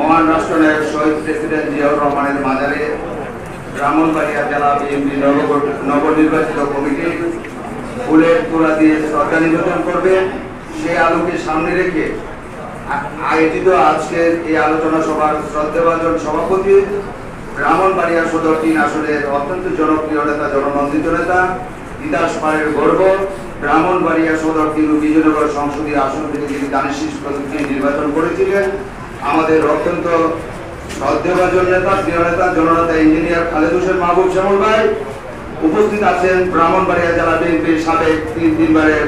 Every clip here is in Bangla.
মহান রাষ্ট্রনায়ক শহীদ প্রেসিডেন্ট জিয়াউর রহমানের মাজারে ব্রাহ্মণবাড়িয়া জেলা বিএনপি নবনির্বাচিত কমিটি ফুলের তোড়া দিয়ে শ্রদ্ধা নিবেদন করবে। সেই আলোকে সামনে রেখে আয়োজিত আজকের এই আলোচনা সভার শ্রদ্ধাভাজন সভাপতি ব্রাহ্মণবাড়িয়া সদর ৩ আসনের অত্যন্ত জনপ্রিয় নেতা, জননন্দিত নেতা, তিতাস পাড়ের গর্ব, ব্রাহ্মণবাড়িয়া সদর ৩ বিজয়নগর সংসদীয় আসন থেকে তিনি দানিশীষ প্রতীকে নির্বাচন করেছিলেন। আমাদের অত্যন্ত শ্রদ্ধাভাজন নেতা, প্রিয় নেতা, জননেতা ইঞ্জিনিয়ার খালেদ হোসেন মাহবুব শ্যামল ভাই। উপস্থিত আছেন ব্রাহ্মণবাড়িয়া জেলা বিএনপির সাবেক ৩ বারের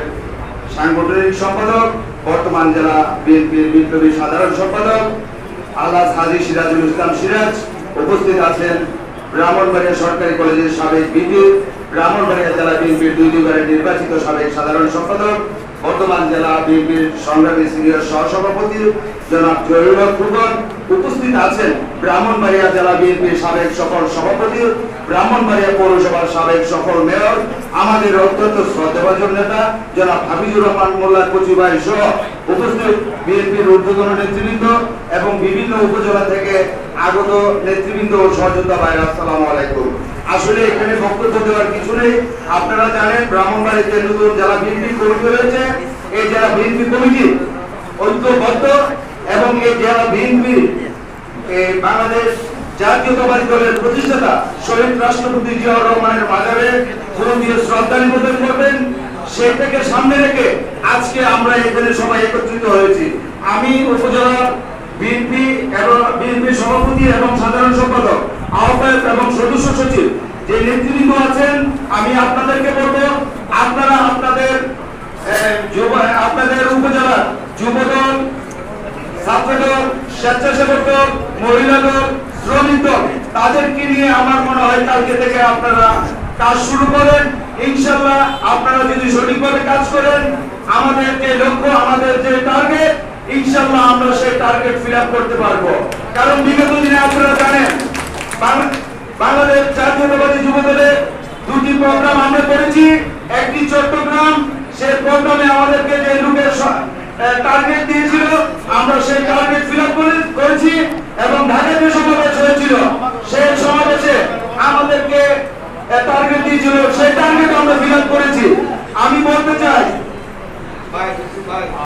সাংগঠনিক সম্পাদক, বর্তমান জেলা বিএনপির বিপ্লবী সাধারণ সম্পাদক আলহাজ হাজী সিরাজুল ইসলাম সিরাজ। উপস্থিত আছেন ব্রাহ্মণবাড়িয়া সরকারি কলেজের সাবেক ভিপি, ব্রাহ্মণবাড়িয়া জেলা বিএনপির ২ বারের নির্বাচিত সাবেক সাধারণ সম্পাদক, বর্তমান জেলা বিএনপির সংগ্রামী সিনিয়র সহসভাপতি জনাব জহিরুল হক ফুকন। উপস্থিত আছেন ব্রাহ্মণবাড়িয়া জেলা বিএনপির সাবেক সফল সভাপতি, ব্রাহ্মণবাড়িয়া পৌরসভার সাবেক সফল মেয়র, আমাদের অত্যন্ত শ্রদ্ধাভাজন নেতা জনাব হাফিজুর রহমান মোল্লা কচি ভাই সহ উপস্থিত বিএনপির ঊর্ধ্বতন নেতৃবৃন্দ এবং বিভিন্ন উপজেলা থেকে আগত নেতৃবৃন্দ ও সহযোদ্ধা ভাই, আসসালামু আলাইকুম। আসলে এখানে বক্তব্য দেওয়ার কিছু নেই। আপনারা জানেন ব্রাহ্মণবাড়িয়াতে নতুন জেলা বিএনপি কমিটি হয়েছে। এই জেলা বিএনপি কমিটি ঐক্যবদ্ধ এবং এই জেলা বিএনপি বাংলাদেশ জাতীয়তাবাদী দলের প্রতিষ্ঠাতা শহীদ রাষ্ট্রপতি জিয়াউর রহমানের মাজারে ফুল দিয়ে শ্রদ্ধা নিবেদন করবেন। সেটাকে সামনে রেখে আজকে আমরা এখানে সবাই একত্রিত হয়েছি। আমি উপজেলা বিএনপি এবং বিএনপি সভাপতি এবং সাধারণ সম্পাদক, আহ্বায়ক এবং সদস্য সচিব যে নেতৃবৃন্দ আছেন, আমি আপনাদেরকে বলবো আপনারা আপনাদের উপজেলার যুবদল, ছাত্রদল, স্বেচ্ছাসেবক দল, মহিলা দল, শ্রমিক দল তাদেরকে নিয়ে আমার মনে হয় কালকে থেকে আপনারা কাজ শুরু করেন। ইনশাআল্লাহ আপনারা যদি সঠিকভাবে কাজ করেন, আমাদের যে লক্ষ্য, আমাদের যে টার্গেট, ইনশাআল্লাহ আমরা সেই টার্গেট ফিল আপ করতে পারবো। কারণ বিগত দিনে আপনারা জানেন বাংলাদেশ জাতীয়তাবাদী যুবদলে 2টি প্রোগ্রাম আমরা করেছি। একটি চট্টগ্রাম, সেই প্রোগ্রামে আমাদেরকে যে লোকের টার্গেট দিয়েছিল আমরা সেই টার্গেট ফিল আপ